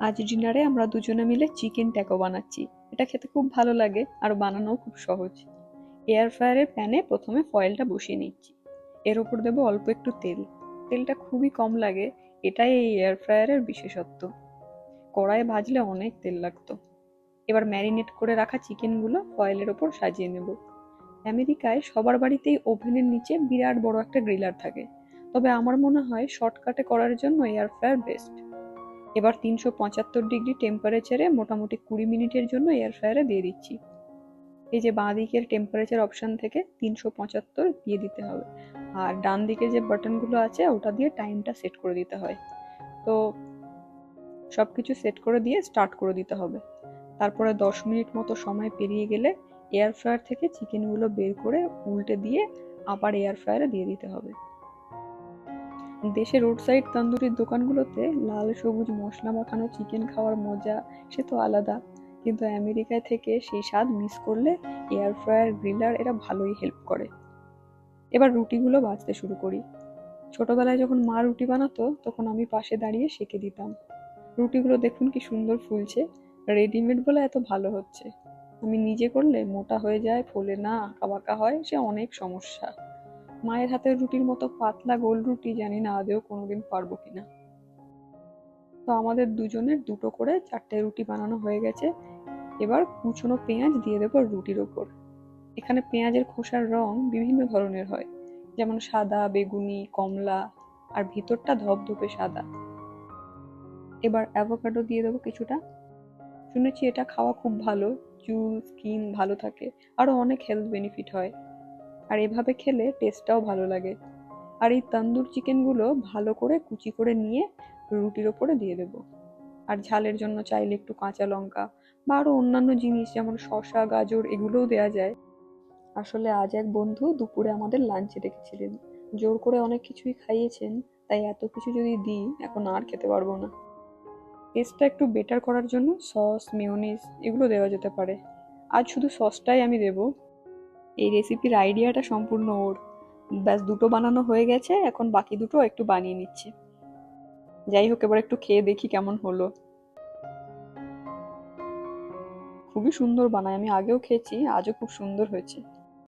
আজ ডিনারে আমরা দুজনে মিলে চিকেন ট্যাকো বানাচ্ছি। এটা খেতে খুব ভালো লাগে আর বানানোও খুব সহজ। এয়ার ফ্রায়ারের প্যানে প্রথমে ফয়েলটা বসিয়ে নিচ্ছি। এর উপর দেবো অল্প একটু তেল। তেলটা খুবই কম লাগে, এটাই এই এয়ার ফ্রায়ারের বিশেষত্ব। কড়াইয়ে ভাজলে অনেক তেল লাগতো। এবার ম্যারিনেট করে রাখা চিকেনগুলো ফয়েলের ওপর সাজিয়ে নেব। আমেরিকায় সবার বাড়িতেই ওভেনের নিচে বিরাট বড় একটা গ্রিলার থাকে, তবে আমার মনে হয় শর্টকাটে করার জন্য এয়ার ফ্রায়ার বেস্ট। এবার 375 ডিগ্রি টেম্পারেচারে মোটামুটি 20 মিনিটের জন্য এয়ার ফ্রায়ারে দিয়ে দিচ্ছি। এই যে বাঁ দিকের টেম্পারেচার অপশন থেকে 375 দিয়ে দিতে হবে, আর ডান দিকে যে বাটনগুলো আছে ওটা দিয়ে টাইমটা সেট করে দিতে হয়। তো সবকিছু সেট করে দিয়ে স্টার্ট করে দিতে হবে। তারপরে 10 মিনিট মতো সময় পেরিয়ে গেলে এয়ার ফ্রায়ার থেকে চিকেনগুলো বের করে উল্টে দিয়ে আবার এয়ার ফ্রায়ারে দিয়ে দিতে হবে। দেশে রোড সাইড তন্দুরির দোকানগুলোতে লাল সবুজ মশলা মাখানো চিকেন খাওয়ার মজা সে তো আলাদা, কিন্তু আমেরিকায় থেকে সেই স্বাদ মিস করলে এয়ার ফ্রায়ার গ্রিলার এরা ভালোই হেল্প করে। এবার রুটিগুলো ভাজতে শুরু করি। ছোটবেলায় যখন মা রুটি বানাতো তখন আমি পাশে দাঁড়িয়ে সেঁকে দিতাম। রুটিগুলো দেখুন কি সুন্দর ফুলছে, রেডিমেড বলে এত ভালো হচ্ছে। আমি নিজে করলে মোটা হয়ে যায়, ফোলে না, আঁকা বাঁকা হয়, সে অনেক সমস্যা। মায়ের হাতের রুটির মতো পাতলা গোল রুটি জানি না আদেও কোনোদিন পারবো কিনা। তো আমাদের দুজনের দুটো করে 4টে রুটি বানানো হয়ে গেছে। এবার কুচনো পেঁয়াজ দিয়ে দেবো রুটির ওপর। এখানে পেঁয়াজের খোসার রং বিভিন্ন ধরনের হয়, যেমন সাদা, বেগুনি, কমলা, আর ভিতরটা ধপধপে সাদা। এবার অ্যাভোকাডো দিয়ে দেবো কিছুটা। শুনেছি এটা খাওয়া খুব ভালো, চুল স্কিন ভালো থাকে, আরো অনেক হেলথ বেনিফিট হয়। আর এভাবে খেলে টেস্টটাও ভালো লাগে। আর এই তন্দুর চিকেনগুলো ভালো করে কুচি করে নিয়ে রুটির ওপরে দিয়ে দেবো। আর ঝালের জন্য চাইলে একটু কাঁচা লঙ্কা বা আরো অন্যান্য জিনিস যেমন শসা, গাজর এগুলোও দেওয়া যায়। আসলে আজ এক বন্ধু দুপুরে আমাদের লাঞ্চে ডেকেছিলেন, জোর করে অনেক কিছুই খাইয়েছেন, তাই এত কিছু যদি দিই এখন আর খেতে পারবো না। টেস্টটা একটু বেটার করার জন্য সস, মেয়োনিজ এগুলো দেওয়া যেতে পারে। আজ শুধু সসটাই আমি দেবো। এই রেসিপির আইডিয়াটা সম্পূর্ণ ওর। ব্যাস দুটো বানানো হয়ে গেছে, এখন বাকি দুটো একটু বানিয়ে নিচ্ছে। যাই হোক, এবার একটু খেয়ে দেখি কেমন হলো। খুবই সুন্দর বানায়, আমি আগেও খেয়েছি, আজও খুব সুন্দর হয়েছে।